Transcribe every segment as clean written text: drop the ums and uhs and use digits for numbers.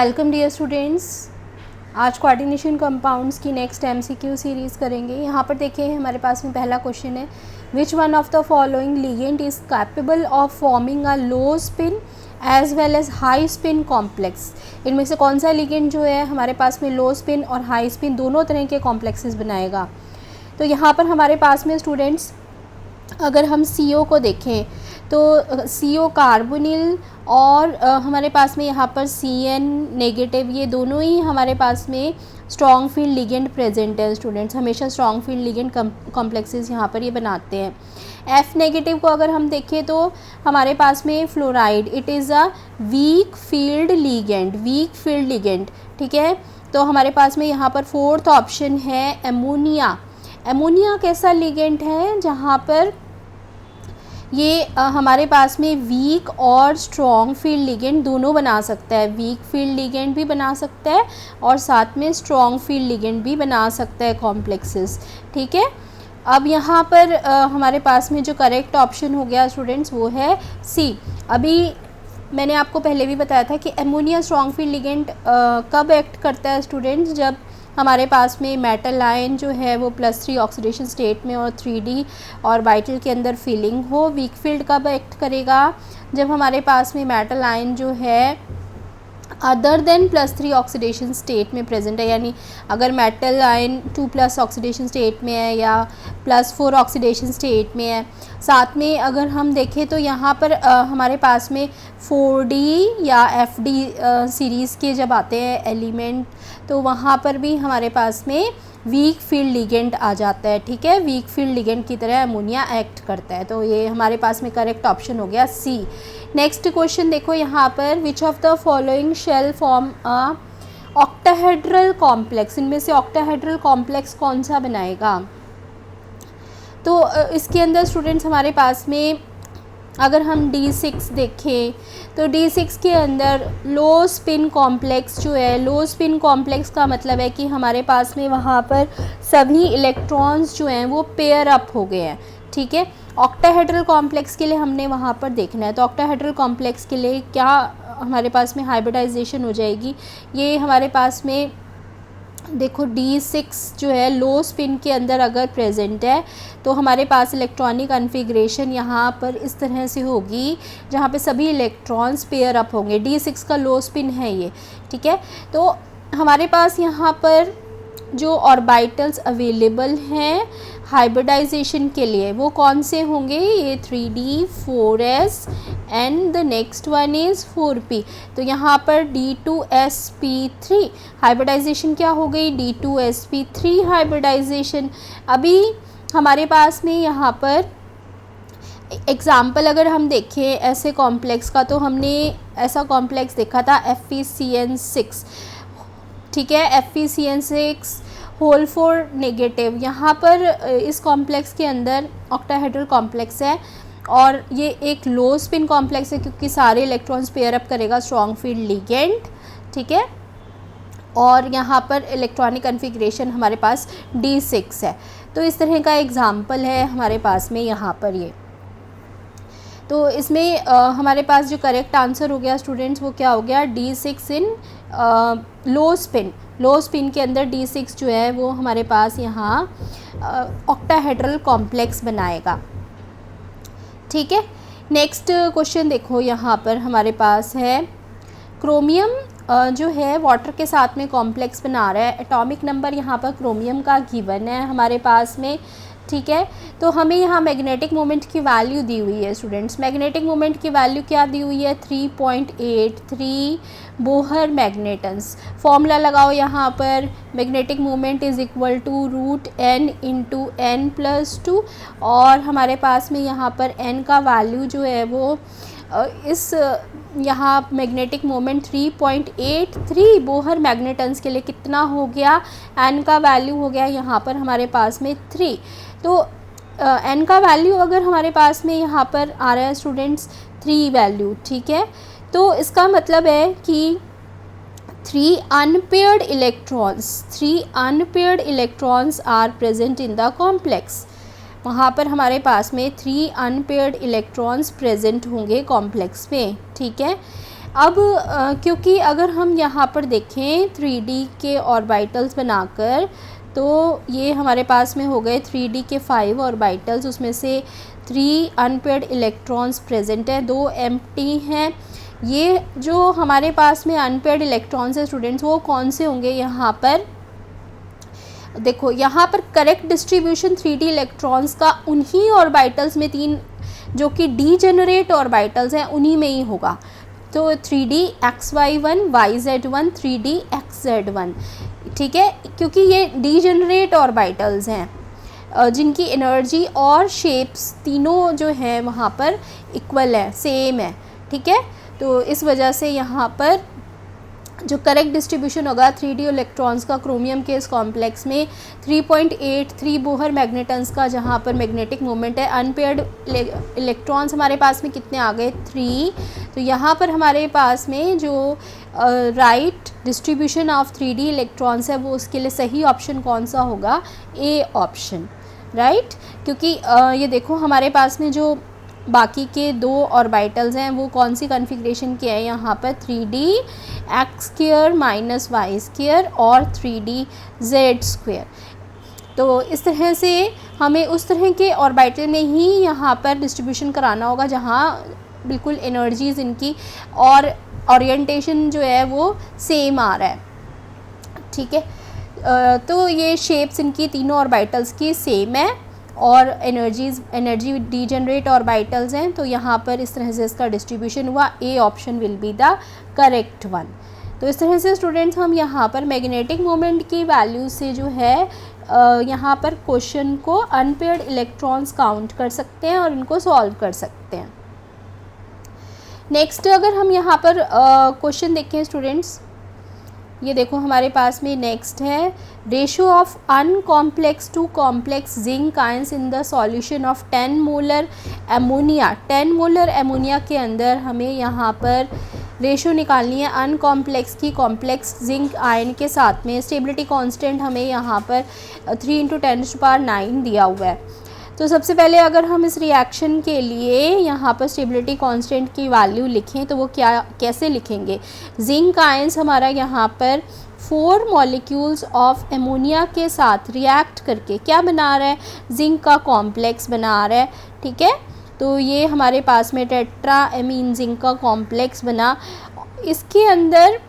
Welcome dear students. आज coordination compounds की next MCQ series करेंगे। यहाँ पर देखिए हमारे पास में पहला क्वेश्चन है, which one of the following ligand is capable of forming a low spin as well as high spin complex. इनमें से कौन सा लिगेंड जो है हमारे पास में लो स्पिन और हाई स्पिन दोनों तरह के कॉम्प्लेक्सेस बनाएगा। तो यहाँ पर हमारे पास में स्टूडेंट्स अगर हम CO को देखें तो CO कार्बोनिल और हमारे पास में यहाँ पर CN नेगेटिव, ये दोनों ही हमारे पास में स्ट्रॉन्ग फील्ड लिगेंड प्रेजेंट है। स्टूडेंट्स हमेशा स्ट्रॉन्ग फील्ड लिगेंड कॉम्प्लेक्सेस यहाँ पर ये बनाते हैं। F नेगेटिव को अगर हम देखें तो हमारे पास में fluoride, it is a weak field ligand, ठीक है। तो हमारे पास में यहाँ पर फोर्थ ऑप्शन है एमोनिया। एमोनिया कैसा लिगेंड है जहाँ पर ये हमारे पास में वीक और स्ट्रॉन्ग फील्ड लिगेंड दोनों बना सकता है। वीक फील्ड लिगेंड भी बना सकता है और साथ में स्ट्रॉन्ग फील्ड लिगेंड भी बना सकता है कॉम्प्लेक्सेस, ठीक है। अब यहाँ पर हमारे पास में जो करेक्ट ऑप्शन हो गया स्टूडेंट्स वो है C। अभी मैंने आपको पहले भी बताया था कि एमोनिया स्ट्रॉन्ग फील्ड लिगेंड कब एक्ट करता है स्टूडेंट्स, जब हमारे पास में मेटल आयन जो है वो +3 ऑक्सीडेशन स्टेट में और 3D ऑर्बिटल के अंदर फिलिंग हो। वीक फील्ड कब एक्ट करेगा, जब हमारे पास में मेटल आयन जो है अदर देन +3 ऑक्सीडेशन स्टेट में प्रेजेंट है, यानी अगर मेटल आयन 2+ ऑक्सीडेशन स्टेट में है या +4 ऑक्सीडेशन स्टेट में है। साथ में अगर हम देखें तो यहाँ पर हमारे पास में 4D या FD सीरीज़ के जब आते हैं एलिमेंट तो वहाँ पर भी हमारे पास में वीक फील्ड लिगेंड आ जाता है, ठीक है। वीक फील्ड लिगेंड की तरह अमोनिया एक्ट करता है। तो ये हमारे पास में करेक्ट ऑप्शन हो गया C। नेक्स्ट क्वेश्चन देखो यहाँ पर, which of the following shall form a octahedral complex. इनमें से ऑक्टाहेड्रल कॉम्प्लेक्स कौन सा बनाएगा। तो इसके अंदर स्टूडेंट्स हमारे पास में अगर हम D6 देखें तो D6 के अंदर लो स्पिन कॉम्प्लेक्स जो है, लो स्पिन कॉम्प्लेक्स का मतलब है कि हमारे पास में वहाँ पर सभी इलेक्ट्रॉन्स जो हैं वो पेयर अप हो गए हैं, ठीक है। ऑक्टाहेड्रल कॉम्प्लेक्स के लिए हमने वहाँ पर देखना है। तो ऑक्टाहेड्रल कॉम्प्लेक्स के लिए क्या हमारे पास में हाइब्रिडाइजेशन हो जाएगी, ये हमारे पास में देखो D6 जो है लो स्पिन के अंदर अगर प्रेजेंट है तो हमारे पास इलेक्ट्रॉनिक कन्फिग्रेशन यहाँ पर इस तरह से होगी जहाँ पे सभी इलेक्ट्रॉन्स पेयर अप होंगे। D6 का लो स्पिन है ये, ठीक है। तो हमारे पास यहाँ पर जो ऑर्बिटल्स अवेलेबल हैं हाइब्रिडाइजेशन के लिए वो कौन से होंगे, ये 3D 4s and the next one is 4p। तो यहाँ पर D2sp3 हाइब्रिडाइजेशन क्या हो गई, D2sp3 हाइब्रिडाइजेशन। अभी हमारे पास में यहाँ पर एग्ज़ाम्पल अगर हम देखें ऐसे कॉम्प्लेक्स का, तो हमने ऐसा कॉम्प्लेक्स देखा था FeCN6, ठीक है। FeCN6 whole 4 negative. यहाँ पर इस कॉम्प्लेक्स के अंदर ऑक्टाहेड्रल कॉम्प्लेक्स है और ये एक लो स्पिन कॉम्प्लेक्स है क्योंकि सारे इलेक्ट्रॉन्स पेयर अप करेगा स्ट्रॉन्ग फील्ड लिगेंड, ठीक है। और यहाँ पर इलेक्ट्रॉनिक कन्फिग्रेशन हमारे पास D6 है। तो इस तरह का एग्जाम्पल है हमारे पास में यहाँ पर ये। तो इसमें हमारे पास जो करेक्ट आंसर हो गया स्टूडेंट्स वो क्या हो गया, D6 इन लो स्पिन। लो स्पिन के अंदर D6 जो है वो हमारे पास यहाँ ऑक्टाहेड्रल कॉम्प्लेक्स बनाएगा, ठीक है। नेक्स्ट क्वेश्चन देखो यहाँ पर हमारे पास है, क्रोमियम जो है वाटर के साथ में कॉम्प्लेक्स बना रहा है। एटॉमिक नंबर यहाँ पर क्रोमियम का गिवन है हमारे पास में, ठीक है। तो हमें यहाँ मैग्नेटिक मोमेंट की वैल्यू दी हुई है स्टूडेंट्स। मैग्नेटिक मोमेंट की वैल्यू क्या दी हुई है, 3.83 बोहर मैग्नेटन्स। फॉर्मूला लगाओ यहाँ पर, magnetic moment is equal to √n × n+2 और हमारे पास में यहाँ पर n का वैल्यू जो है वो इस यहाँ मैग्नेटिक मोमेंट 3.83 बोहर मैग्नेटन्स के लिए कितना हो गया, n का वैल्यू हो गया यहाँ पर हमारे पास में 3। तो n का वैल्यू अगर हमारे पास में यहाँ पर आ रहा है स्टूडेंट्स 3 वैल्यू, ठीक है। तो इसका मतलब है कि 3 unpaired electrons are present in the complex. वहाँ पर हमारे पास में 3 अनपेयर्ड इलेक्ट्रॉन्स प्रेजेंट होंगे कॉम्प्लेक्स में, ठीक है। अब क्योंकि अगर हम यहाँ पर देखें 3D के ऑर्बिटल्स बनाकर, तो ये हमारे पास में हो गए 3D के 5 ऑर्बिटल्स, उसमें से 3 अनपेयर्ड इलेक्ट्रॉन्स प्रेजेंट है, 2 एम्प्टी हैं। ये जो हमारे पास में अनपेयर्ड इलेक्ट्रॉन्स है स्टूडेंट्स, वो कौन से होंगे? यहाँ पर देखो, यहाँ पर करेक्ट डिस्ट्रीब्यूशन 3D इलेक्ट्रॉन्स का उन्हीं ऑर्बिटल्स में 3 जो कि डीजेनरेट ऑर्बिटल्स हैं उन्हीं में ही होगा। तो 3D XY1 YZ1 3D XZ1, ठीक है, क्योंकि ये डीजेनरेट ऑर्बिटल्स हैं जिनकी एनर्जी और शेप्स तीनों जो हैं वहाँ पर इक्वल है, सेम है, ठीक है। तो इस वजह से यहाँ पर जो करेक्ट डिस्ट्रीब्यूशन होगा 3D इलेक्ट्रॉन्स का क्रोमियम के इस कॉम्प्लेक्स में 3.83 बोहर मैग्नेटन्स का, जहाँ पर मैग्नेटिक मोमेंट है। अनपेयर्ड इलेक्ट्रॉन्स हमारे पास में कितने आ गए? 3। तो यहाँ पर हमारे पास में जो right distribution of 3D electrons है वो उसके लिए सही ऑप्शन कौन सा होगा? A option, right. क्योंकि ये देखो हमारे पास में जो बाकी के 2 ऑर्बिटल्स हैं वो कौन सी कॉन्फ़िगरेशन के हैं? यहाँ पर 3D x² - y² और 3D z²। तो इस तरह से हमें उस तरह के ऑर्बिटल में ही यहाँ पर डिस्ट्रीब्यूशन कराना होगा जहाँ बिल्कुल एनर्जीज़ इनकी और ओरिएंटेशन जो है वो सेम आ रहा है, ठीक है। तो ये शेप्स इनकी तीनों ऑर्बिटल्स की सेम है और एनर्जी डीजेनरेट ऑर्बिटल्स हैं। तो यहाँ पर इस तरह से इसका डिस्ट्रीब्यूशन हुआ। A option will be the correct one. तो इस तरह से स्टूडेंट्स हम यहाँ पर मैग्नेटिक मोमेंट की वैल्यू से जो है यहाँ पर क्वेश्चन को अनपेयर्ड इलेक्ट्रॉन्स काउंट कर सकते हैं और इनको सॉल्व कर सकते हैं। नेक्स्ट अगर हम यहाँ पर क्वेश्चन देखें स्टूडेंट्स, ये देखो हमारे पास में नेक्स्ट है ratio of uncomplex to complex zinc ions in the solution of 10 molar ammonia. 10 molar ammonia के अंदर हमें यहाँ पर रेशियो निकालनी है अनकॉम्प्लेक्स की कॉम्प्लेक्स जिंक आयन के साथ में। स्टेबिलिटी कांस्टेंट हमें यहाँ पर 3 × 10⁹ दिया हुआ है। तो सबसे पहले अगर हम इस रिएक्शन के लिए यहाँ पर स्टेबिलिटी कांस्टेंट की वैल्यू लिखें तो वो कैसे लिखेंगे? जिंक आयंस हमारा यहाँ पर 4 मॉलिक्यूल्स ऑफ एमोनिया के साथ रिएक्ट करके क्या बना रहा है? जिंक का कॉम्प्लेक्स बना रहा है, ठीक है। तो ये हमारे पास में टेट्रा एमीन जिंक का कॉम्प्लेक्स बना। इसके अंदर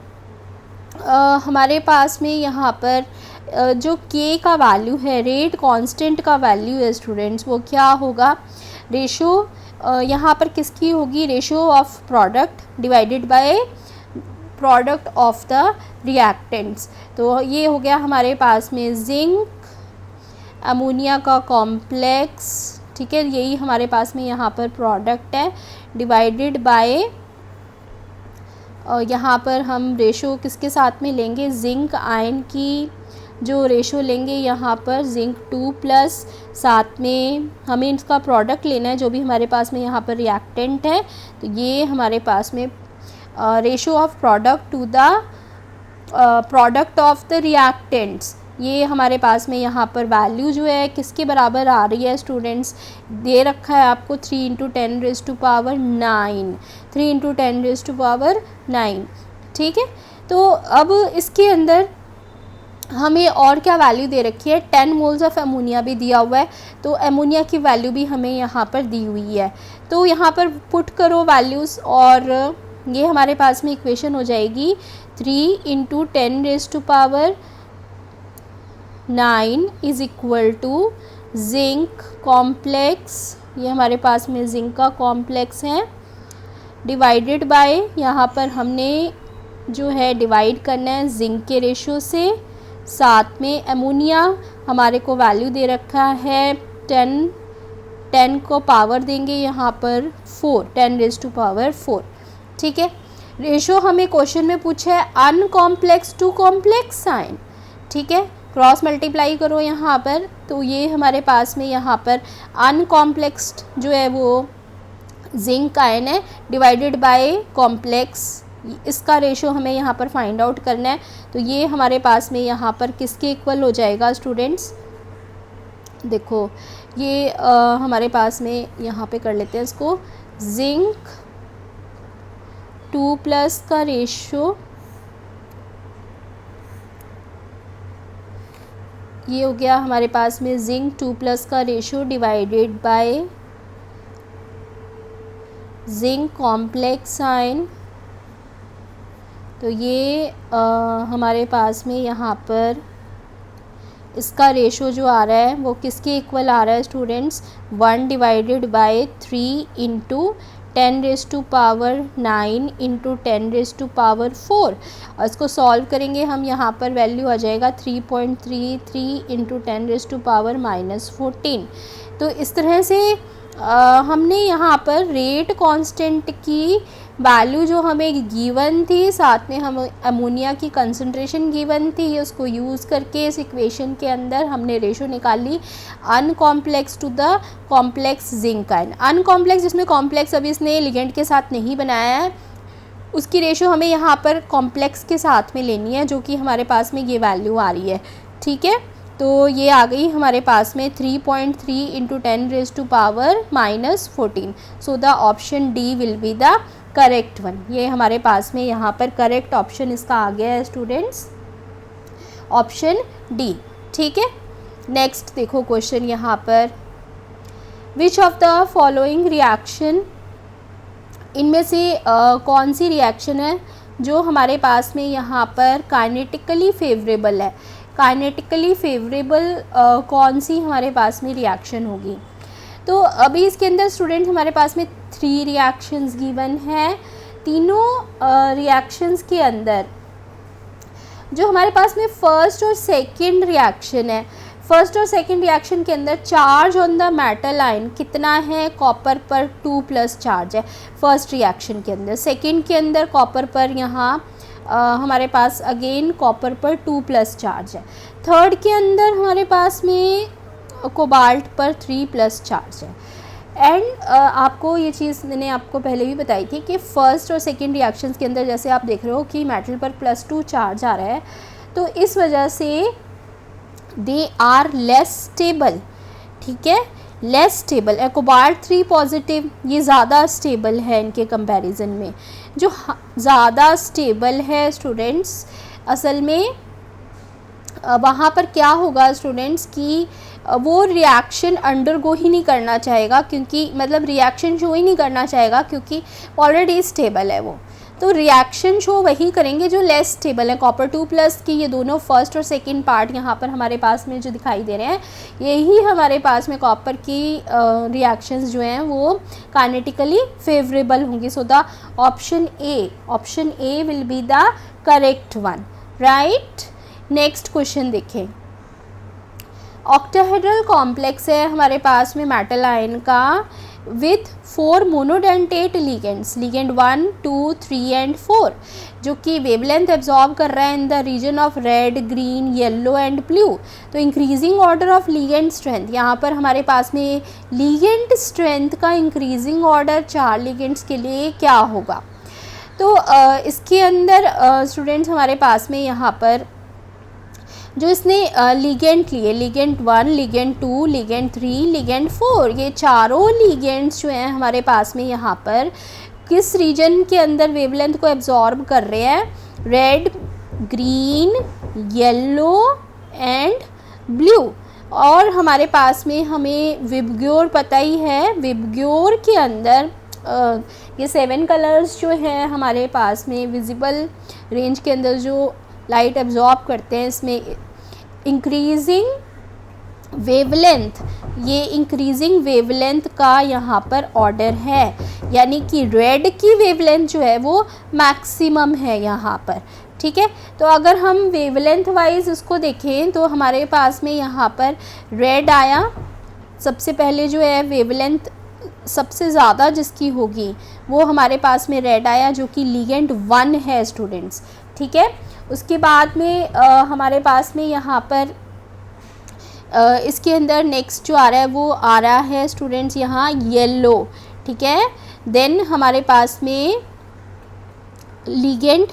हमारे पास में यहाँ पर जो K का वैल्यू है, रेट कांस्टेंट का वैल्यू है स्टूडेंट्स, वो क्या होगा? रेशो यहाँ पर किसकी होगी? Ratio of product divided by product of the reactants. तो ये हो गया हमारे पास में जिंक अमोनिया का कॉम्प्लेक्स, ठीक है, यही हमारे पास में यहाँ पर प्रोडक्ट है, डिवाइडेड बाय यहाँ पर हम रेशो किसके साथ में लेंगे? जिंक आयन की जो रेशो लेंगे यहाँ पर जिंक 2+, साथ में हमें इसका प्रोडक्ट लेना है जो भी हमारे पास में यहाँ पर रिएक्टेंट है। तो ये हमारे पास में ratio of product to the product of the reactants, ये हमारे पास में यहाँ पर वैल्यू जो है किसके बराबर आ रही है स्टूडेंट्स? दे रखा है आपको 3 × 10⁹ 3 × 10⁹ ठीक है। तो अब इसके अंदर हमें और क्या वैल्यू दे रखी है? 10 मोल्स ऑफ एमोनिया भी दिया हुआ है, तो एमोनिया की वैल्यू भी हमें यहाँ पर दी हुई है। तो यहाँ पर पुट करो वैल्यूज़ और ये हमारे पास में इक्वेशन हो जाएगी 3 × 10⁹ is equal to zinc complex, ये हमारे पास में जिंक का कॉम्प्लेक्स है, डिवाइडेड बाय यहाँ पर हमने जो है डिवाइड करना है जिंक के रेशो से, साथ में एमोनिया हमारे को वैल्यू दे रखा है 10 को पावर देंगे यहाँ पर 4 10⁴, ठीक है। रेशो हमें क्वेश्चन में पूछा है अनकॉम्प्लेक्स टू कॉम्प्लेक्स आयन, ठीक है, क्रॉस मल्टीप्लाई करो यहाँ पर। तो ये हमारे पास में यहाँ पर अनकॉम्प्लेक्स जो है वो जिंक आयन है, डिवाइडेड बाय कॉम्प्लेक्स, इसका रेशो हमें यहाँ पर फाइंड आउट करना है। तो ये हमारे पास में यहाँ पर किसके इक्वल हो जाएगा स्टूडेंट्स? देखो ये हमारे पास में यहाँ पे कर लेते हैं इसको, जिंक 2+ का रेशो, ये हो गया हमारे पास में जिंक 2+ का ratio divided by zinc complex ion. तो ये हमारे पास में यहाँ पर इसका रेशो जो आ रहा है वो किसके इक्वल आ रहा है students, 1 divided by 3 into 10⁻9 into 10⁻4। और इसको सॉल्व करेंगे हम, यहाँ पर वैल्यू आ जाएगा 3.33 इंटू 10⁻14। तो इस तरह से हमने यहाँ पर रेट कांस्टेंट की वैल्यू जो हमें गिवन थी, साथ में हम अमोनिया की कंसंट्रेशन गिवन थी, उसको यूज़ करके इस इक्वेशन के अंदर हमने रेशो निकाली uncomplex to the complex zinc ion. Uncomplex जिसमें कॉम्प्लेक्स अभी इसने लिगेंड के साथ नहीं बनाया है, उसकी रेशो हमें यहाँ पर कॉम्प्लेक्स के साथ में लेनी है, जो कि हमारे पास में ये वैल्यू आ रही है। ठीक है, तो ये आ गई हमारे पास में 3.3 into 10⁻14। So the option D will be the correct one. ये हमारे पास में यहाँ पर करेक्ट ऑप्शन इसका आ गया है स्टूडेंट्स, ऑप्शन डी। ठीक है, नेक्स्ट देखो क्वेश्चन यहाँ पर, which of the following reaction, इनमें से कौन सी रिएक्शन है जो हमारे पास में यहाँ पर काइनेटिकली फेवरेबल है। काइनेटिकली फेवरेबल कौन सी हमारे पास में रिएक्शन होगी। तो अभी इसके अंदर स्टूडेंट्स हमारे पास में 3 रिएक्शंस गिवन है। तीनों रिएक्शंस के अंदर जो हमारे पास में फर्स्ट और सेकंड रिएक्शन है, फर्स्ट और सेकंड रिएक्शन के अंदर charge on the metal ion कितना है, कॉपर पर 2+ चार्ज है फर्स्ट रिएक्शन के अंदर। सेकंड के अंदर कॉपर पर यहाँ हमारे पास अगेन कॉपर पर 2+ चार्ज है। थर्ड के अंदर हमारे पास में कोबाल्ट पर 3+ चार्ज है। एंड आपको ये चीज़ मैंने आपको पहले भी बताई थी कि फ़र्स्ट और सेकेंड रिएक्शंस के अंदर जैसे आप देख रहे हो कि मेटल पर +2 चार्ज आ रहा है, तो इस वजह से दे आर लेस स्टेबल। ठीक है, लेस स्टेबल है। कोबाल्ट 3 पॉजिटिव ये ज़्यादा स्टेबल है इनके कंपैरिजन में। जो ज़्यादा स्टेबल है स्टूडेंट्स, असल में वहाँ पर क्या होगा स्टूडेंट्स कि वो रिएक्शन अंडरगो ही नहीं करना चाहेगा, क्योंकि मतलब रिएक्शन शो ही नहीं करना चाहेगा क्योंकि ऑलरेडी स्टेबल है वो। तो रिएक्शन शो वही करेंगे जो लेस स्टेबल है। कॉपर 2+ की ये दोनों फर्स्ट और सेकंड पार्ट यहाँ पर हमारे पास में जो दिखाई दे रहे हैं, यही हमारे पास में कॉपर की रिएक्शंस जो हैं वो काइनेटिकली फेवरेबल होंगी। So the option A will be the correct one, right. Next question देखें, ऑक्टाहेड्रल कॉम्प्लेक्स है हमारे पास में मेटल आयन का with 4 monodentate ligands, ligand 1, 2, 3 and 4, जो कि वेवलेंथ एब्जॉर्ब कर रहा है in the region of red, green, yellow and blue. तो increasing order of ligand strength, यहाँ पर हमारे पास में लिगेंड स्ट्रेंथ का इंक्रीजिंग ऑर्डर 4 लिगेंड्स के लिए क्या होगा। तो इसके अंदर स्टूडेंट्स हमारे पास में यहाँ पर जो इसने लिगेंड लिए, लिगेंड 1, लिगेंड 2, लिगेंड 3, लिगेंड 4, ये चारों लिगेंड्स जो हैं हमारे पास में यहाँ पर किस रीजन के अंदर वेवलेंथ को एब्जॉर्ब कर रहे हैं, red, green, yellow and blue. और हमारे पास में हमें विबग्योर पता ही है, विबग्योर के अंदर ये 7 कलर्स जो हैं हमारे पास में विजिबल रेंज के अंदर जो लाइट एब्जॉर्ब करते हैं, इसमें इंक्रीजिंग वेवलेंथ, ये इंक्रीजिंग वेवलेंथ का यहाँ पर ऑर्डर है, यानी कि रेड की वेवलेंथ जो है वो मैक्सिमम है यहाँ पर। ठीक है, तो अगर हम वेवलेंथ वाइज इसको देखें तो हमारे पास में यहाँ पर रेड आया सबसे पहले, जो है वेवलेंथ सबसे ज़्यादा जिसकी होगी वो हमारे पास में रेड आया, जो कि लिगेंड 1 है स्टूडेंट्स। ठीक है, उसके बाद में हमारे पास में यहाँ पर इसके अंदर नेक्स्ट जो आ रहा है वो आ रहा है स्टूडेंट्स यहाँ येलो। ठीक है, देन हमारे पास में लिगेंड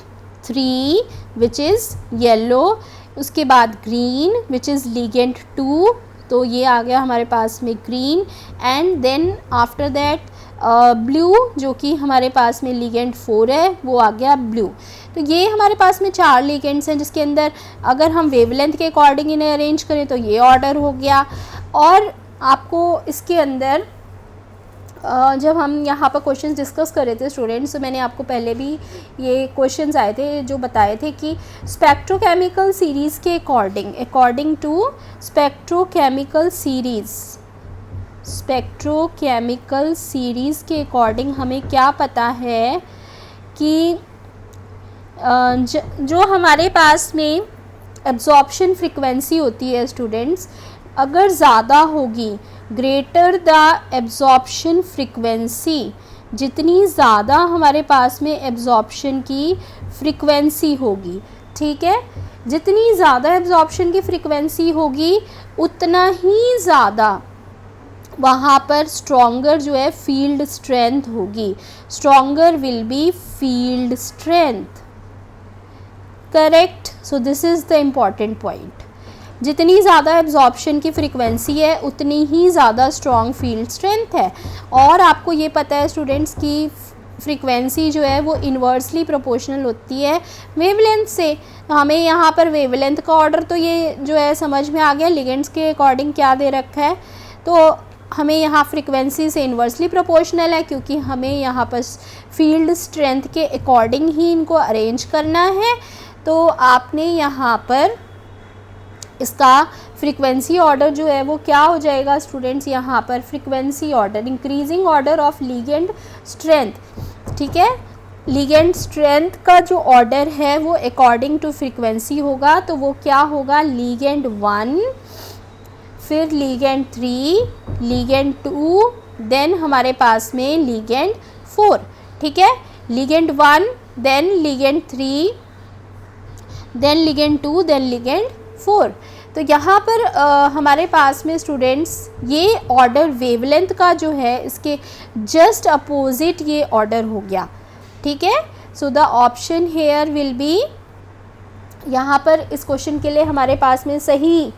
3 विच इज़ येलो, उसके बाद ग्रीन विच इज़ लिगेंड 2, तो ये आ गया हमारे पास में green, and then after that blue जो कि हमारे पास में लिगेंड 4 है वो आ गया ब्लू। तो ये हमारे पास में 4 लिगेंड्स हैं जिसके अंदर अगर हम वेवलेंथ के अकॉर्डिंग इन्हें अरेंज करें तो ये ऑर्डर हो गया। और आपको इसके अंदर जब हम यहाँ पर क्वेश्चंस डिस्कस कर रहे थे स्टूडेंट्स, तो मैंने आपको पहले भी ये क्वेश्चंस आए थे जो बताए थे कि स्पेक्ट्रोकेमिकल सीरीज़ के अकॉर्डिंग टू स्पेक्ट्रोकेमिकल सीरीज़ के अकॉर्डिंग हमें क्या पता है कि जो हमारे पास में एब्जॉर्प्शन फ्रीक्वेंसी होती है स्टूडेंट्स, अगर ज़्यादा होगी, ग्रेटर द एब्जॉर्प्शन फ्रीक्वेंसी, जितनी ज़्यादा हमारे पास में एब्जॉर्प्शन की फ्रीक्वेंसी होगी, ठीक है, जितनी ज़्यादा एब्जॉर्प्शन की फ्रीक्वेंसी होगी उतना ही ज़्यादा वहाँ पर स्ट्रॉन्गर जो है फील्ड स्ट्रेंथ होगी। Stronger will be field strength, correct. So this is the important point. जितनी ज़्यादा एब्जॉर्प्शन की फ्रीक्वेंसी है उतनी ही ज़्यादा स्ट्रॉन्ग फील्ड स्ट्रेंथ है। और आपको ये पता है स्टूडेंट्स की फ्रीक्वेंसी जो है वो इन्वर्सली प्रोपोर्शनल होती है वेवलेंथ से। तो हमें यहाँ पर वेवलेंथ का ऑर्डर तो ये जो है समझ में आ गया, लिगेंड्स के अकॉर्डिंग क्या दे रखा है, तो हमें यहाँ फ्रीक्वेंसी से इन्वर्सली प्रोपोर्शनल है क्योंकि हमें यहाँ पर फील्ड स्ट्रेंथ के अकॉर्डिंग ही इनको अरेंज करना है। तो आपने यहाँ पर इसका फ्रीक्वेंसी ऑर्डर जो है वो क्या हो जाएगा स्टूडेंट्स, यहाँ पर frequency order, increasing order of ligand strength, ठीक है। लिगेंड स्ट्रेंथ का जो ऑर्डर है वो अकॉर्डिंग टू फ्रीक्वेंसी होगा, तो वो क्या होगा, लिगेंड 1, फिर लिगेंड 3, लिगेंड 2, देन हमारे पास में लिगेंड 4, ठीक है। Ligand 1, then ligand 3, then ligand 2, then ligand 4। तो यहाँ पर हमारे पास में स्टूडेंट्स ये ऑर्डर वेवलेंथ का जो है इसके जस्ट अपोजिट ये ऑर्डर हो गया, ठीक है। सो the option here will be, यहाँ पर इस क्वेश्चन के लिए हमारे पास में सही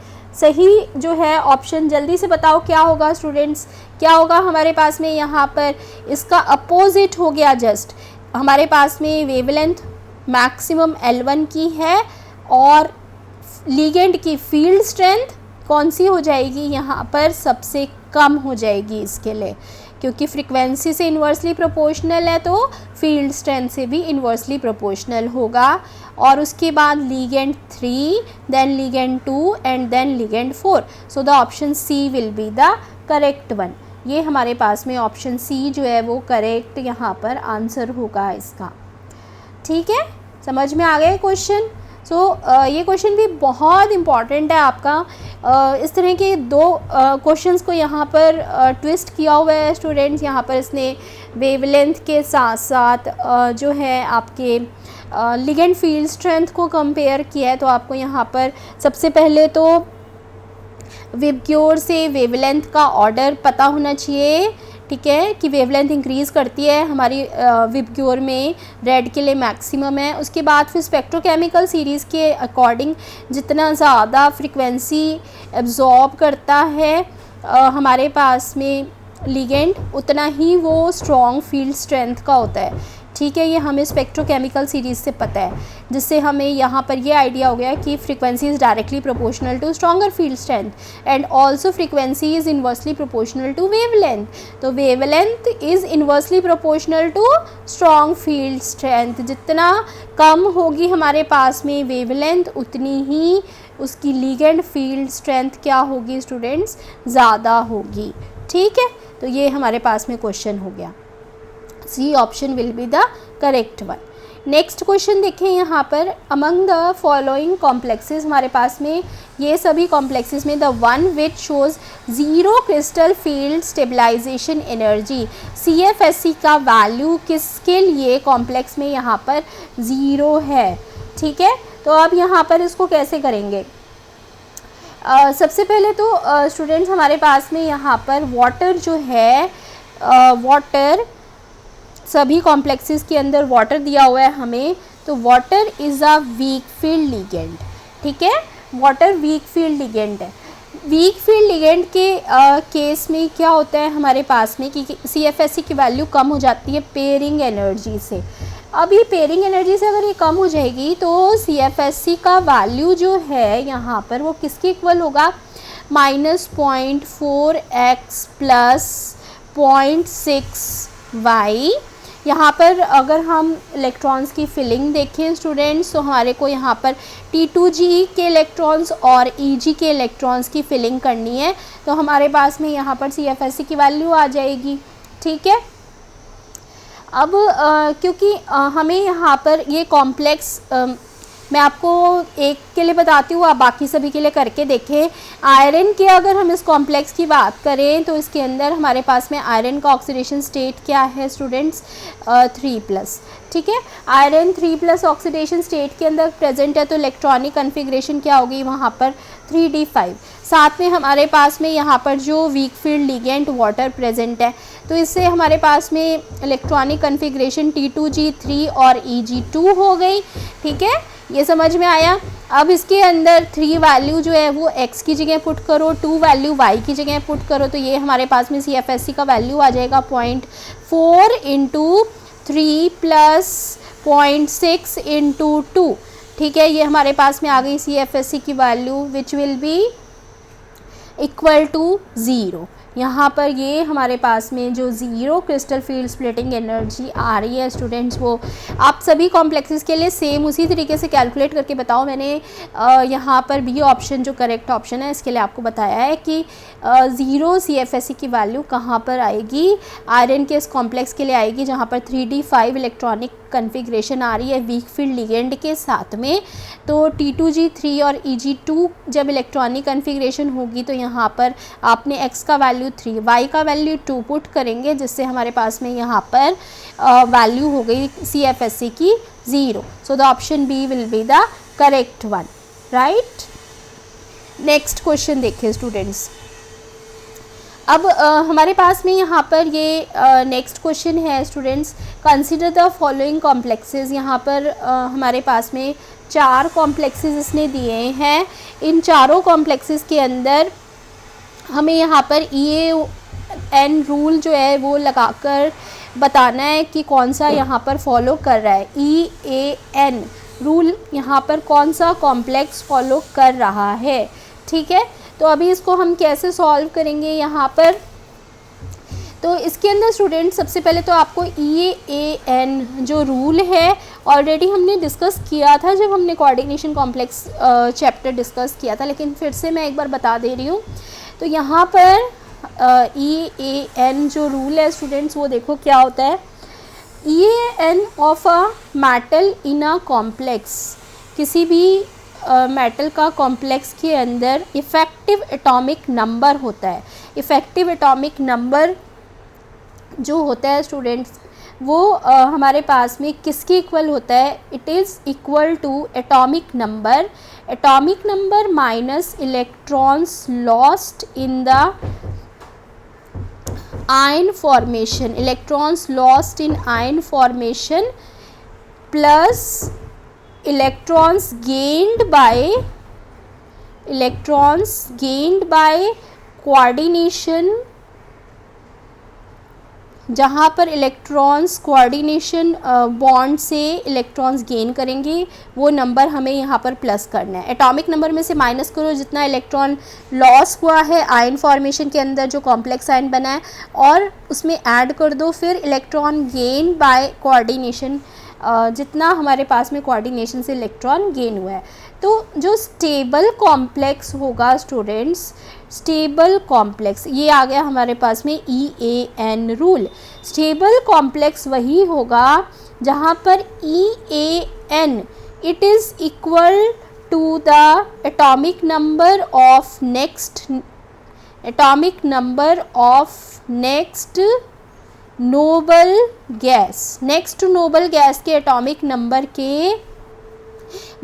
जो है ऑप्शन, जल्दी से बताओ क्या होगा स्टूडेंट्स, क्या होगा हमारे पास में, यहाँ पर इसका अपोजिट हो गया जस्ट। हमारे पास में वेवलेंथ मैक्सिमम L1 की है और लिगेंड की फील्ड स्ट्रेंथ कौन सी हो जाएगी, यहाँ पर सबसे कम हो जाएगी इसके लिए, क्योंकि फ्रीक्वेंसी से इन्वर्सली प्रोपोर्शनल है तो फील्ड स्ट्रेंथ से भी इन्वर्सली प्रोपोर्शनल होगा। और उसके बाद ligand 3, then ligand 2 and then ligand 4। So the option C will be the correct one. ये हमारे पास में ऑप्शन सी जो है वो करेक्ट यहाँ पर आंसर होगा इसका, ठीक है। समझ में आ गया क्वेश्चन। ये क्वेश्चन भी बहुत इम्पॉर्टेंट है आपका। इस तरह के दो क्वेश्चंस को यहाँ पर ट्विस्ट किया हुआ है स्टूडेंट्स। यहाँ पर इसने वेवलेंथ के साथ साथ जो है आपके लिगेंड फील्ड स्ट्रेंथ को कंपेयर किया है। तो आपको यहाँ पर सबसे पहले तो विबग्योर से वेवलेंथ का ऑर्डर पता होना चाहिए, ठीक है, कि वेवलेंथ इंक्रीज़ करती है हमारी विबग्योर में, रेड के लिए मैक्सिमम है। उसके बाद फिर स्पेक्ट्रोकेमिकल सीरीज़ के अकॉर्डिंग जितना ज़्यादा फ्रीक्वेंसी एब्जॉर्ब करता है हमारे पास में लिगेंड, उतना ही वो स्ट्रॉन्ग फील्ड स्ट्रेंथ का होता है, ठीक है। ये हमें स्पेक्ट्रोकेमिकल सीरीज़ से पता है, जिससे हमें यहाँ पर ये आइडिया हो गया कि frequency is directly proportional to stronger field strength and also frequency is inversely proportional to wavelength. तो wavelength is inversely proportional to strong field strength. जितना कम होगी हमारे पास में वेवलेंथ, उतनी ही उसकी लिगेंड फील्ड स्ट्रेंथ क्या होगी स्टूडेंट्स, ज़्यादा होगी, ठीक है। तो ये हमारे पास में क्वेश्चन हो गया, C option will be the correct one. Next question देखें यहाँ पर, अमंग द फॉलोइंग कॉम्प्लेक्सेस, हमारे पास में ये सभी कॉम्प्लेक्सेस में the one which shows zero crystal field stabilization energy, CFSE का वैल्यू किसके लिए कॉम्प्लेक्स में यहाँ पर ज़ीरो है, ठीक है। तो अब यहाँ पर इसको कैसे करेंगे, सबसे पहले तो स्टूडेंट्स हमारे पास में यहाँ पर वाटर जो है, वाटर सभी कॉम्प्लेक्सेस के अंदर वाटर दिया हुआ है हमें, तो water is a weak field ligand, ठीक है, वाटर वीक फील्ड लिगेंड है। वीक फील्ड लिगेंड के केस में क्या होता है हमारे पास में कि CFSE की वैल्यू कम हो जाती है पेयरिंग एनर्जी से। अब ये पेयरिंग एनर्जी से अगर ये कम हो जाएगी तो CFSE का वैल्यू जो है यहाँ पर वो किसके इक्वल होगा, -0.4x प्लस 0.6y। यहाँ पर अगर हम इलेक्ट्रॉन्स की फिलिंग देखें स्टूडेंट्स, तो हमारे को यहाँ पर T2G के इलेक्ट्रॉन्स और EG के इलेक्ट्रॉन्स की फिलिंग करनी है, तो हमारे पास में यहाँ पर CFSE की वैल्यू आ जाएगी। ठीक है, अब क्योंकि हमें यहाँ पर ये कॉम्प्लेक्स मैं आपको एक के लिए बताती हूँ, आप बाकी सभी के लिए करके देखें। आयरन के अगर हम इस कॉम्प्लेक्स की बात करें तो इसके अंदर हमारे पास में आयरन का ऑक्सीडेशन स्टेट क्या है स्टूडेंट्स, 3+। ठीक है, आयरन 3+ ऑक्सीडेशन स्टेट के अंदर प्रेजेंट है, तो इलेक्ट्रॉनिक कन्फिग्रेशन क्या होगी वहाँ पर 3d5। साथ में हमारे पास में यहाँ पर जो weak field ligand water present है, तो इससे हमारे पास में इलेक्ट्रॉनिक कन्फिग्रेशन T2G3 और EG2 हो गई। ठीक है, ये समझ में आया। अब इसके अंदर 3 वैल्यू जो है वो x की जगह पुट करो, 2 वैल्यू y की जगह पुट करो, तो ये हमारे पास में CFSE का वैल्यू आ जाएगा 0.4 × 3 + 0.6 × 2। ठीक है, ये हमारे पास में आ गई CFSE की वैल्यू which will be equal to 0। यहाँ पर ये हमारे पास में जो 0 क्रिस्टल फील्ड स्प्लिटिंग एनर्जी आ रही है स्टूडेंट्स, वो आप सभी कॉम्प्लेक्सेस के लिए सेम उसी तरीके से कैलकुलेट करके बताओ। मैंने यहाँ पर बी ऑप्शन जो करेक्ट ऑप्शन है इसके लिए आपको बताया है कि 0 CFSE की वैल्यू कहाँ पर आएगी, आयरन के इस कॉम्प्लेक्स के लिए आएगी जहाँ पर 3d5 इलेक्ट्रॉनिक कन्फिग्रेशन आ रही है वीक फील्ड लिगेंड के साथ में। तो T2G3 और EG2 जब इलेक्ट्रॉनिक कन्फिग्रेशन होगी तो यहाँ पर आपने x का वैल्यू 3, y का वैल्यू 2 पुट करेंगे, जिससे हमारे पास में यहाँ पर वैल्यू हो गई CFSE की 0। So the option B will be the correct one, right. Next question देखिए स्टूडेंट्स। अब हमारे पास में यहाँ पर ये नेक्स्ट क्वेश्चन है students, consider the following complexes. यहाँ पर हमारे पास में 4 कॉम्प्लेक्सेस इसने दिए हैं। इन चारों कॉम्प्लेक्सेस के अंदर हमें यहाँ पर EAN रूल जो है वो लगाकर बताना है कि कौन सा यहाँ पर फॉलो कर रहा है। EAN रूल यहाँ पर कौन सा कॉम्प्लेक्स फॉलो कर रहा है। ठीक है, तो अभी इसको हम कैसे सॉल्व करेंगे यहाँ पर, तो इसके अंदर स्टूडेंट सबसे पहले तो आपको EAN जो रूल है ऑलरेडी हमने डिस्कस किया था जब हमने कोऑर्डिनेशन कॉम्प्लेक्स चैप्टर डिस्कस किया था, लेकिन फिर से मैं एक बार बता दे रही हूँ। तो यहाँ पर EAN जो रूल है स्टूडेंट्स वो देखो क्या होता है। EAN of a metal in a complex, किसी भी मेटल का कॉम्प्लेक्स के अंदर इफ़ेक्टिव एटॉमिक नंबर होता है। इफ़ेक्टिव एटॉमिक नंबर जो होता है स्टूडेंट्स वो हमारे पास में किसके इक्वल होता है, it is equal to atomic number minus electrons lost in the ion formation, electrons lost in ion formation plus electrons gained by coordination, जहाँ पर इलेक्ट्रॉन्स कोऑर्डिनेशन बॉन्ड से इलेक्ट्रॉन्स गेन करेंगे वो नंबर हमें यहाँ पर प्लस करना है। एटॉमिक नंबर में से माइनस करो जितना इलेक्ट्रॉन लॉस हुआ है आयन फॉर्मेशन के अंदर जो कॉम्प्लेक्स आयन बना है, और उसमें ऐड कर दो फिर इलेक्ट्रॉन गेन बाय कोऑर्डिनेशन, जितना हमारे पास में कोऑर्डिनेशन से इलेक्ट्रॉन गेन हुआ है। तो जो स्टेबल कॉम्प्लेक्स होगा स्टूडेंट्स, स्टेबल कॉम्प्लेक्स ये आ गया हमारे पास में EAN रूल। स्टेबल कॉम्प्लेक्स वही होगा जहाँ पर EAN it is equal to the atomic number of next noble gas, next noble gas के एटॉमिक नंबर के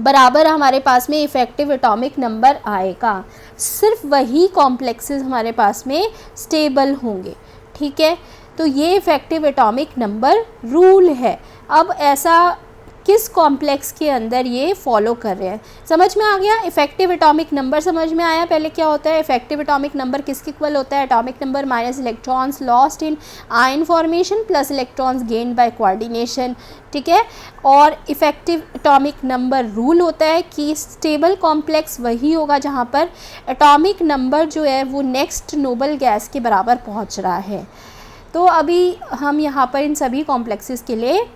बराबर हमारे पास में इफ़ेक्टिव एटॉमिक नंबर आएगा। सिर्फ वही कॉम्प्लेक्सेस हमारे पास में स्टेबल होंगे। ठीक है, तो ये इफ़ेक्टिव एटॉमिक नंबर रूल है। अब ऐसा किस कॉम्प्लेक्स के अंदर ये फॉलो कर रहे हैं। समझ में आ गया। इफेक्टिव एटॉमिक नंबर समझ में आया। पहले क्या होता है, इफेक्टिव एटॉमिक नंबर किसके इक्वल होता है, atomic number minus electrons lost in ion formation plus electrons gain by coordination. ठीक है। और इफेक्टिव एटॉमिक नंबर रूल होता है कि स्टेबल कॉम्प्लेक्स वही होगा जहाँ पर एटॉमिक नंबर जो है वो नेक्स्ट नोबल गैस के बराबर पहुँच रहा है। तो अभी हम यहाँ पर इन सभी कॉम्प्लेक्सेस के लिए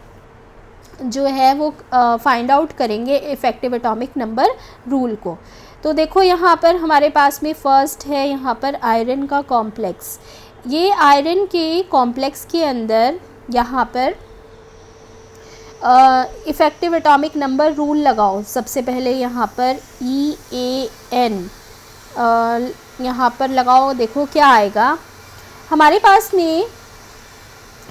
जो है वो फाइंड आउट करेंगे इफ़ेक्टिव एटॉमिक नंबर रूल को। तो देखो यहाँ पर हमारे पास में फ़र्स्ट है यहाँ पर आयरन का कॉम्प्लेक्स। ये आयरन के कॉम्प्लेक्स के अंदर यहाँ पर इफ़ेक्टिव एटॉमिक नंबर रूल लगाओ। सबसे पहले यहाँ पर EAN यहाँ पर लगाओ। देखो क्या आएगा हमारे पास में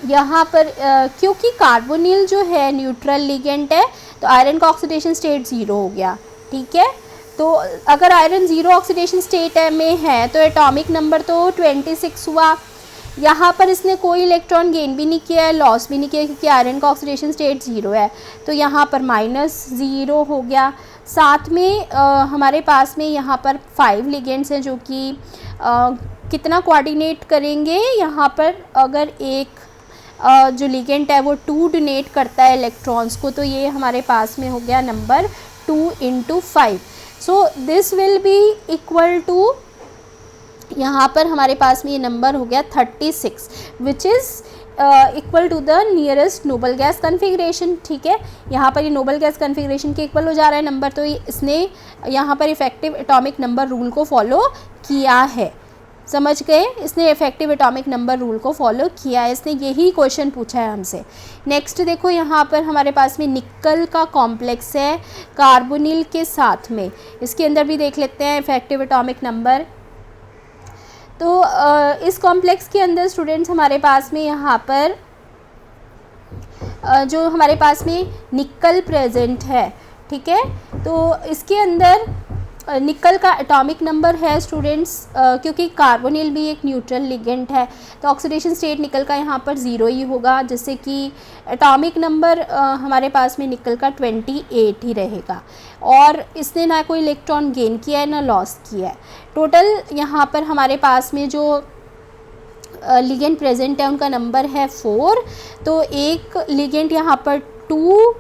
यहाँ पर क्योंकि कार्बोनिल जो है न्यूट्रल लिगेंड है तो आयरन का ऑक्सीडेशन स्टेट 0 हो गया। ठीक है। तो अगर आयरन 0 ऑक्सीडेशन स्टेट में है तो एटॉमिक नंबर तो 26 हुआ। यहाँ पर इसने कोई इलेक्ट्रॉन गेन भी नहीं किया है, लॉस भी नहीं किया, क्योंकि आयरन का ऑक्सीडेशन स्टेट 0 है। तो यहाँ पर -0 हो गया। साथ में हमारे पास में यहाँ पर 5 लिगेंड्स हैं जो कि कितना कोऑर्डिनेट करेंगे। यहाँ पर अगर एक जो लिगेंड है वो 2 डोनेट करता है इलेक्ट्रॉन्स को, तो ये हमारे पास में हो गया number 2 × 5। So this will be equal to, यहाँ पर हमारे पास में ये नंबर हो गया 36 which is equal to the nearest noble gas configuration. ठीक है। यहाँ पर ये नोबल गैस कन्फिग्रेशन के इक्वल हो जा रहा है नंबर, तो इसने यहाँ पर इफ़ेक्टिव एटॉमिक नंबर रूल को फॉलो किया है। समझ गए। इसने इफेक्टिव एटॉमिक नंबर रूल को फॉलो किया है। इसने यही क्वेश्चन पूछा है हमसे। नेक्स्ट देखो यहाँ पर हमारे पास में निकल का कॉम्प्लेक्स है कार्बोनिल के साथ में। इसके अंदर भी देख लेते हैं इफेक्टिव एटॉमिक नंबर। तो इस कॉम्प्लेक्स के अंदर स्टूडेंट्स हमारे पास में यहाँ पर जो हमारे पास में निकल प्रेजेंट है। ठीक है। तो इसके अंदर निकल का एटॉमिक नंबर है स्टूडेंट्स, क्योंकि कार्बोनिल भी एक न्यूट्रल लिगेंड है तो ऑक्सीडेशन स्टेट निकल का यहाँ पर 0 ही होगा, जिससे कि एटॉमिक नंबर हमारे पास में निकल का 28 ही रहेगा। और इसने ना कोई इलेक्ट्रॉन गेन किया है ना लॉस किया है। टोटल यहाँ पर हमारे पास में जो लिगेंड प्रेजेंट है उनका नंबर है 4। तो एक लिगेंड यहाँ पर 2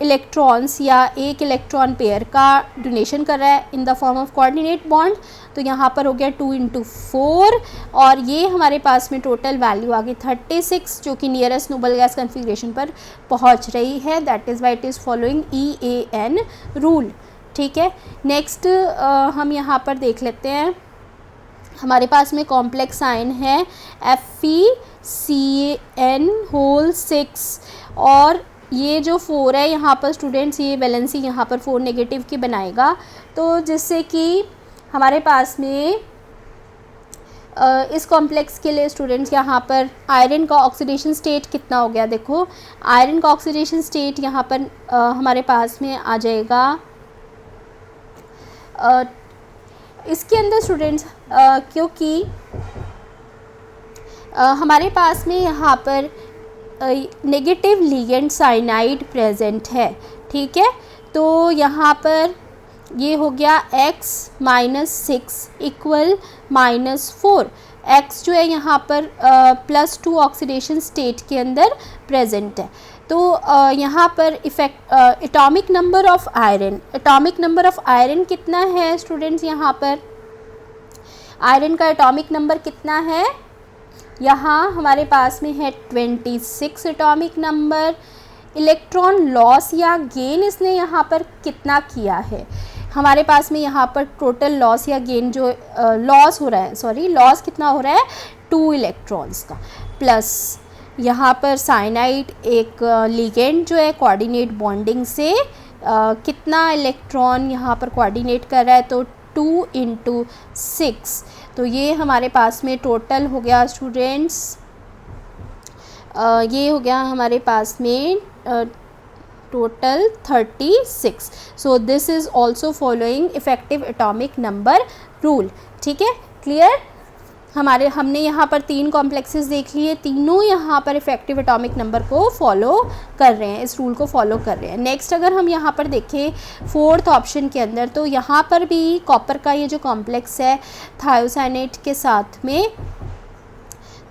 इलेक्ट्रॉन्स या एक इलेक्ट्रॉन पेयर का डोनेशन कर रहा है in the form of coordinate bond. तो यहाँ पर हो गया 2 × 4 और ये हमारे पास में टोटल वैल्यू आ गई 36 जो कि नियरेस्ट नोबल गैस कन्फिग्रेशन पर पहुँच रही है। That is why it is following EAN rule. ठीक है। नेक्स्ट हम यहाँ पर देख लेते हैं हमारे पास में कॉम्प्लेक्स आयन है FeCN6 और ये जो 4 है यहाँ पर स्टूडेंट्स ये वैलेंसी यहाँ पर 4 नेगेटिव की बनाएगा, तो जिससे कि हमारे पास में इस कॉम्प्लेक्स के लिए स्टूडेंट्स यहाँ पर आयरन का ऑक्सीडेशन स्टेट कितना हो गया। देखो आयरन का ऑक्सीडेशन स्टेट यहाँ पर हमारे पास में आ जाएगा इसके अंदर स्टूडेंट्स क्योंकि हमारे पास में यहाँ पर नेगेटिव लिगेंड साइनाइड प्रेजेंट है। ठीक है। तो यहाँ पर ये हो गया x -6 इक्वल -4। x जो है यहाँ पर +2 ऑक्सीडेशन स्टेट के अंदर प्रेजेंट है। तो यहाँ पर एटॉमिक नंबर ऑफ आयरन कितना है स्टूडेंट्स। यहाँ पर आयरन का एटॉमिक नंबर कितना है, यहाँ हमारे पास में है 26 एटॉमिक नंबर। इलेक्ट्रॉन लॉस या गेन इसने यहाँ पर कितना किया है, हमारे पास में यहाँ पर टोटल लॉस या गेन जो लॉस हो रहा है, लॉस कितना हो रहा है 2 इलेक्ट्रॉन्स का, प्लस यहाँ पर साइनाइड एक लिगेंड जो है कोऑर्डिनेट बॉन्डिंग से कितना इलेक्ट्रॉन यहाँ पर कोऑर्डिनेट कर रहा है, तो 2 × 6। तो ये हमारे पास में टोटल हो गया स्टूडेंट्स, ये हो गया हमारे पास में total 36। So this is also following effective atomic number rule. ठीक है, क्लियर। हमने यहाँ पर 3 कॉम्प्लेक्सेस देख लिए, तीनों यहाँ पर इफ़ेक्टिव एटॉमिक नंबर को फॉलो कर रहे हैं, इस रूल को फॉलो कर रहे हैं। नेक्स्ट अगर हम यहाँ पर देखें 4th ऑप्शन के अंदर, तो यहाँ पर भी कॉपर का ये जो कॉम्प्लेक्स है थायोसाइनेट के साथ में,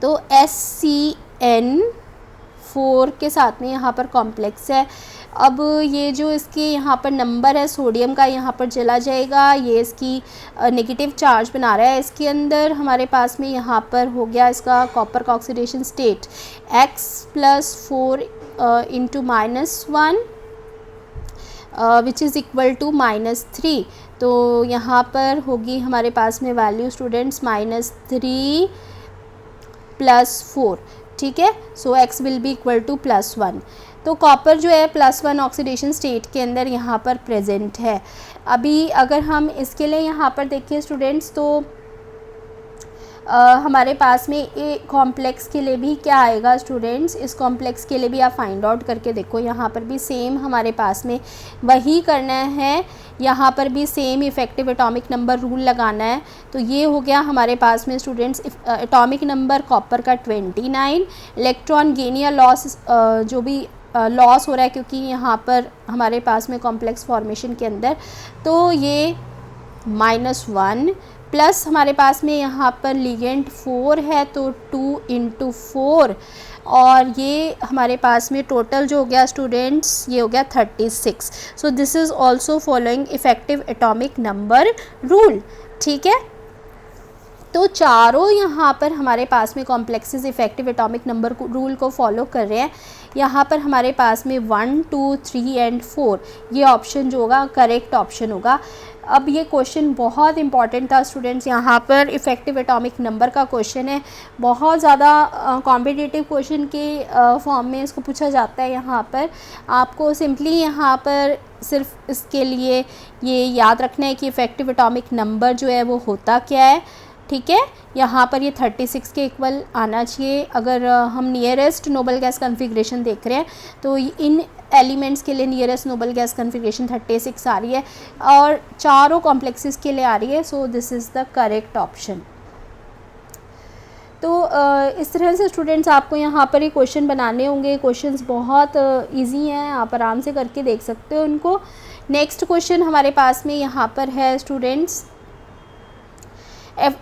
तो SCN4 के साथ में यहाँ पर कॉम्प्लेक्स है। अब ये जो इसके यहाँ पर नंबर है सोडियम का यहाँ पर चला जाएगा, ये इसकी नेगेटिव चार्ज बना रहा है। इसके अंदर हमारे पास में यहाँ पर हो गया इसका कॉपर का oxidation state X+4 into -1 which is equal to -3। तो यहाँ पर होगी हमारे पास में वैल्यू स्टूडेंट्स -3 + 4, ठीक है। So X will be equal to +1। तो कॉपर जो है +1 ऑक्सीडेशन स्टेट के अंदर यहाँ पर प्रेजेंट है। अभी अगर हम इसके लिए यहाँ पर देखिए स्टूडेंट्स, तो हमारे पास में ए कॉम्प्लेक्स के लिए भी क्या आएगा स्टूडेंट्स, इस कॉम्प्लेक्स के लिए भी आप फाइंड आउट करके देखो, यहाँ पर भी सेम हमारे पास में वही करना है, यहाँ पर भी same effective atomic number rule लगाना है। तो ये हो गया हमारे पास में स्टूडेंट्स एटॉमिक नंबर कॉपर का 29, इलेक्ट्रॉन गेन या लॉस जो भी लॉस हो रहा है क्योंकि यहाँ पर हमारे पास में कॉम्प्लेक्स फॉर्मेशन के अंदर, तो ये -1 प्लस हमारे पास में यहाँ पर लिगेंड 4 है तो 2 × 4, और ये हमारे पास में टोटल जो हो गया स्टूडेंट्स ये हो गया 36। So this is also following effective atomic number rule, ठीक है। तो चारों यहाँ पर हमारे पास में complexes effective atomic number rule को फॉलो कर रहे हैं। यहाँ पर हमारे पास में 1, 2, 3 एंड 4 ये ऑप्शन जो होगा करेक्ट ऑप्शन होगा। अब ये क्वेश्चन बहुत इंपॉर्टेंट था स्टूडेंट्स, यहाँ पर इफ़ेक्टिव एटॉमिक नंबर का क्वेश्चन है, बहुत ज़्यादा कॉम्पिटिटिव क्वेश्चन के फॉर्म में इसको पूछा जाता है। यहाँ पर आपको सिंपली यहाँ पर सिर्फ इसके लिए ये याद रखना है कि इफ़ेक्टिव एटॉमिक नंबर जो है वो होता क्या है, ठीक है। यहाँ पर ये 36 के इक्वल आना चाहिए। अगर हम नियरेस्ट नोबल गैस कन्फिग्रेशन देख रहे हैं तो इन एलिमेंट्स के लिए नियरेस्ट नोबल गैस कन्फिग्रेशन 36 आ रही है और चारों कॉम्प्लेक्सेस के लिए आ रही है। So this is the correct option. तो इस तरह से स्टूडेंट्स आपको यहाँ पर ये क्वेश्चन बनाने होंगे। क्वेश्चंस बहुत इजी हैं, आप आराम से करके देख सकते हो उनको। नेक्स्ट क्वेश्चन हमारे पास में यहाँ पर है students,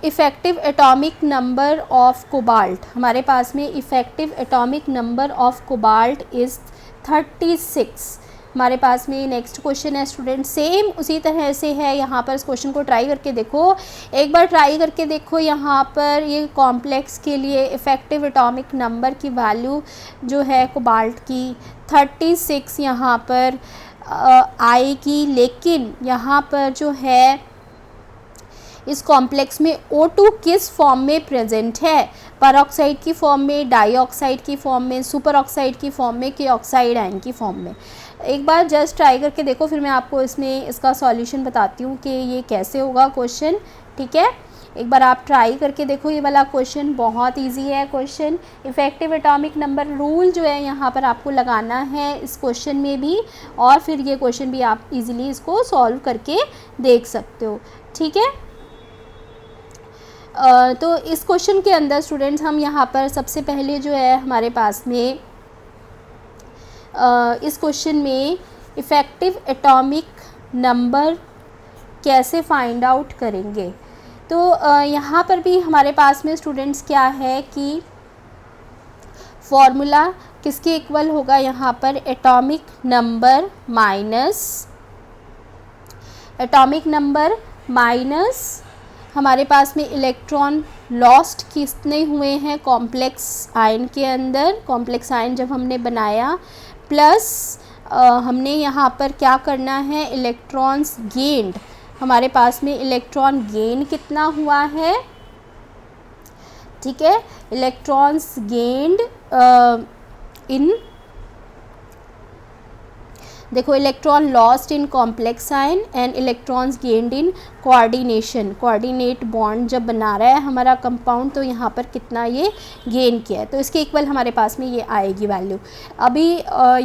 effective atomic number of cobalt. हमारे पास में effective atomic number of cobalt is 36। हमारे पास में नेक्स्ट क्वेश्चन है स्टूडेंट, सेम उसी तरह से है। यहाँ पर इस क्वेश्चन को ट्राई करके देखो, एक बार ट्राई करके देखो। यहाँ पर ये कॉम्प्लेक्स के लिए इफ़ेक्टिव एटॉमिक नंबर की वैल्यू जो है कोबाल्ट की 36 यहाँ पर आएगी, लेकिन यहाँ पर जो है इस कॉम्प्लेक्स में O2 किस फॉर्म में प्रेजेंट है, परऑक्साइड की फॉर्म में, डाइऑक्साइड की फॉर्म में, सुपर ऑक्साइड की फॉर्म में, कि ऑक्साइड आयन की फॉर्म में। एक बार जस्ट ट्राई करके देखो, फिर मैं आपको इसमें इसका सॉल्यूशन बताती हूँ कि ये कैसे होगा क्वेश्चन, ठीक है। एक बार आप ट्राई करके देखो, ये वाला क्वेश्चन बहुत इजी है question. Effective atomic number rule जो है यहाँ पर आपको लगाना है इस क्वेश्चन में भी, और फिर ये क्वेश्चन भी आप इजीली इसको सॉल्व करके देख सकते हो, ठीक है। तो इस क्वेश्चन के अंदर स्टूडेंट्स हम यहाँ पर सबसे पहले जो है हमारे पास में इस क्वेश्चन में इफ़ेक्टिव एटॉमिक नंबर कैसे फाइंड आउट करेंगे। तो यहाँ पर भी हमारे पास में स्टूडेंट्स क्या है कि फॉर्मूला किसके इक्वल होगा, यहाँ पर एटॉमिक नंबर माइनस हमारे पास में इलेक्ट्रॉन लॉस्ट कितने हुए हैं कॉम्प्लेक्स आयन के अंदर, कॉम्प्लेक्स आयन जब हमने बनाया, प्लस हमने यहाँ पर क्या करना है, इलेक्ट्रॉन्स गेन्ड। हमारे पास में इलेक्ट्रॉन गेन कितना हुआ है, ठीक है। इलेक्ट्रॉन्स गेन्ड इन, देखो electron lost in complex ion and electrons gained in coordinate bond जब बना रहा है हमारा कंपाउंड, तो यहाँ पर कितना ये गेन किया है, तो इसके इक्वल हमारे पास में ये आएगी वैल्यू। अभी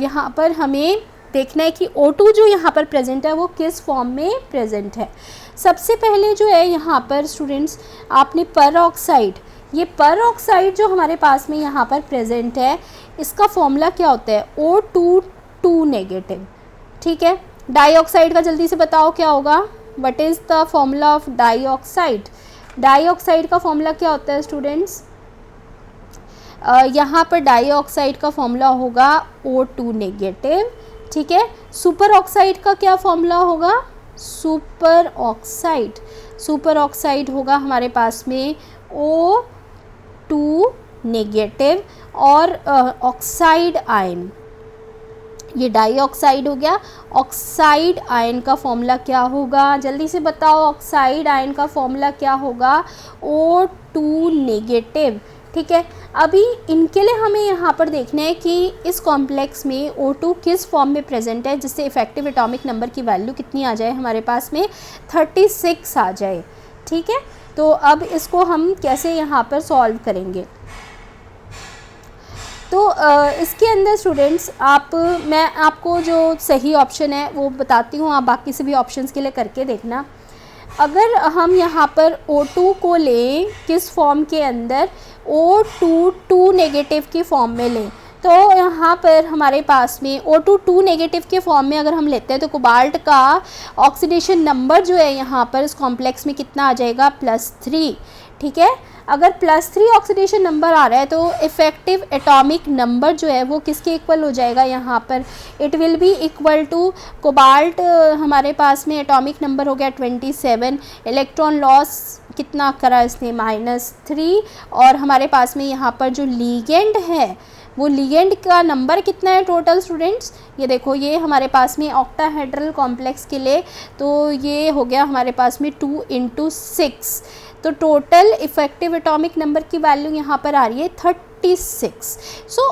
यहाँ पर हमें देखना है कि O2 जो यहाँ पर प्रेजेंट है वो किस फॉर्म में प्रेजेंट है। सबसे पहले जो है यहाँ पर स्टूडेंट्स आपने पर ऑक्साइड, ये पर ऑक्साइड जो हमारे पास में यहाँ पर प्रेजेंट है इसका फॉर्मूला क्या होता है, O2 नेगेटिव। ठीक है, डाइऑक्साइड का जल्दी से बताओ क्या होगा, what is the formula of dioxide. Dioxide का फॉर्मूला क्या होता है स्टूडेंट्स, यहाँ पर डाइऑक्साइड का फॉर्मूला होगा O2 नेगेटिव। ठीक है, सुपर ऑक्साइड का क्या फॉर्मूला होगा, सुपर ऑक्साइड होगा हमारे पास में O2 नेगेटिव। और ऑक्साइड आयन, ये डाइऑक्साइड हो गया। ऑक्साइड आयन का फॉर्मूला क्या होगा, जल्दी से बताओ, ऑक्साइड आयन का फॉर्मूला क्या होगा, O2 नेगेटिव। ठीक है, अभी इनके लिए हमें यहाँ पर देखना है कि इस कॉम्प्लेक्स में O2 किस फॉर्म में प्रेजेंट है, जिससे इफेक्टिव एटॉमिक नंबर की वैल्यू कितनी आ जाए हमारे पास में 36 आ जाए। ठीक है, तो अब इसको हम कैसे यहाँ पर सॉल्व करेंगे। तो इसके अंदर स्टूडेंट्स मैं आपको जो सही ऑप्शन है वो बताती हूँ, आप बाकी से भी ऑप्शंस के लिए करके देखना। अगर हम यहाँ पर O2 को लें किस फॉर्म के अंदर, O2 नेगेटिव की फॉर्म में लें, तो यहाँ पर हमारे पास में O2 नेगेटिव के फॉर्म में अगर हम लेते हैं तो कोबाल्ट का ऑक्सीडेशन नंबर जो है यहाँ पर इस कॉम्प्लेक्स में कितना आ जाएगा, +3। ठीक है, अगर +3 ऑक्सीडेशन नंबर आ रहा है तो इफ़ेक्टिव एटॉमिक नंबर जो है वो किसके इक्वल हो जाएगा, यहाँ पर it will be equal to cobalt, हमारे पास में एटॉमिक नंबर हो गया 27, इलेक्ट्रॉन लॉस कितना करा इसने, -3। और हमारे पास में यहाँ पर जो लीगेंड है वो लीगेंड का नंबर कितना है टोटल स्टूडेंट्स, ये देखो, ये हमारे पास में ऑक्टाहेड्रल कॉम्प्लेक्स के लिए तो ये हो गया हमारे पास में 2 × 6, तो टोटल इफ़ेक्टिव एटॉमिक नंबर की वैल्यू यहाँ पर आ रही है 36। सो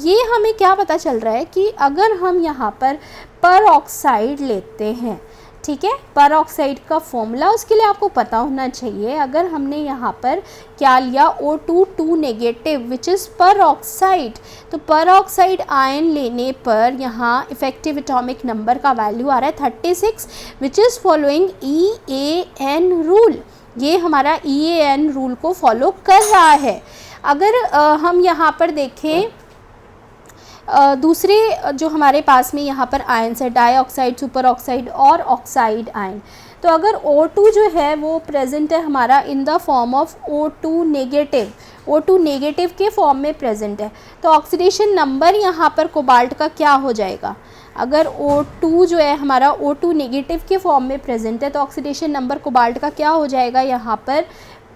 ये हमें क्या पता चल रहा है कि अगर हम यहाँ पर ऑक्साइड लेते हैं, ठीक है, पर ऑक्साइड का फॉर्मूला उसके लिए आपको पता होना चाहिए। अगर हमने यहाँ पर क्या लिया, O2 नेगेटिव विच इज़ पर ऑक्साइड, तो पर ऑक्साइड आयन लेने पर यहाँ इफ़ेक्टिव एटॉमिक नंबर का वैल्यू आ रहा है 36 which is following EAN rule. ये हमारा EAN रूल को फॉलो कर रहा है। अगर हम यहाँ पर देखें दूसरे जो हमारे पास में यहाँ पर आयन्स है, डाइऑक्साइड, सुपर ऑक्साइड और ऑक्साइड आयन, तो अगर O2 जो है वो प्रेजेंट है हमारा in the form of O2 negative, O2 negative के फॉर्म में प्रेजेंट है, तो ऑक्सीडेशन नंबर यहाँ पर कोबाल्ट का क्या हो जाएगा। अगर O2 जो है हमारा O2 नेगेटिव के फॉर्म में प्रेजेंट है तो ऑक्सीडेशन नंबर कोबाल्ट का क्या हो जाएगा यहाँ पर,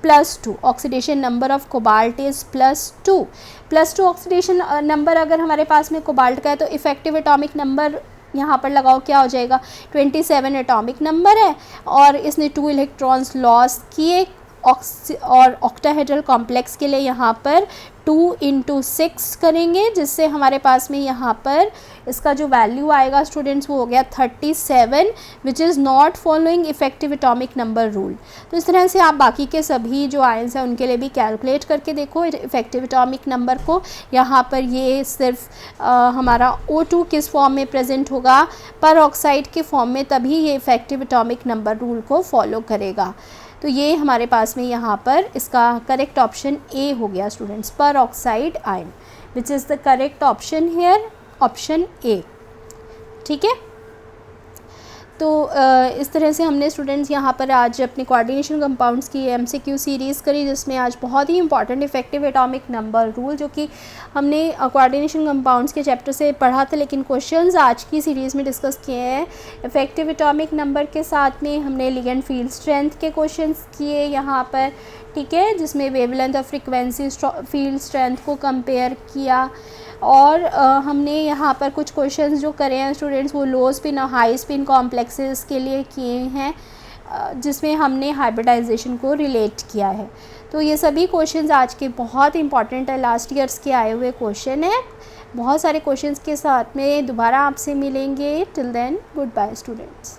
+2। Oxidation number of cobalt is +2 oxidation number अगर हमारे पास में कोबाल्ट का है तो इफ़ेक्टिव एटॉमिक नंबर यहाँ पर लगाओ क्या हो जाएगा, 27 एटॉमिक नंबर है और इसने 2 इलेक्ट्रॉन्स लॉस किए। और ऑक्टाहेड्रल कॉम्प्लेक्स के लिए यहाँ पर 2 × 6 करेंगे, जिससे हमारे पास में यहाँ पर इसका जो वैल्यू आएगा स्टूडेंट्स वो हो गया 37 which is not following effective atomic number rule. तो इस तरह से आप बाकी के सभी जो आयन्स हैं उनके लिए भी कैलकुलेट करके देखो इफ़ेक्टिव एटॉमिक नंबर को। यहाँ पर ये सिर्फ हमारा O2 किस फॉर्म में प्रेजेंट होगा, पर ऑक्साइड के फॉर्म में, तभी ये इफ़ेक्टिव एटॉमिक नंबर रूल को फॉलो करेगा। तो ये हमारे पास में यहाँ पर इसका करेक्ट ऑप्शन ए हो गया स्टूडेंट्स, पर oxide ion which is the correct option here, option A. ठीक है, तो इस तरह से हमने स्टूडेंट्स यहाँ पर आज अपनी कोऑर्डिनेशन कंपाउंड्स की MCQ सीरीज़ करी, जिसमें आज बहुत ही important effective atomic number rule जो कि हमने कोऑर्डिनेशन कंपाउंड्स के चैप्टर से पढ़ा था, लेकिन क्वेश्चंस आज की सीरीज़ में डिस्कस किए हैं। इफ़ेक्टिव एटॉमिक नंबर के साथ में हमने लिगेंड फील्ड स्ट्रेंथ के क्वेश्चंस किए यहाँ पर, ठीक है, जिसमें वेवलेंथ और फ्रीक्वेंसी फील्ड स्ट्रेंथ को कंपेयर किया। और हमने यहाँ पर कुछ क्वेश्चंस जो करे हैं स्टूडेंट्स वो लो स्पिन और हाई स्पिन कॉम्प्लेक्सेस के लिए किए हैं, जिसमें हमने हाइब्रिडाइजेशन को रिलेट किया है। तो ये सभी क्वेश्चंस आज के बहुत इंपॉर्टेंट है, लास्ट ईयर्स के आए हुए क्वेश्चन है। बहुत सारे क्वेश्चंस के साथ में दोबारा आपसे मिलेंगे। Till then goodbye students.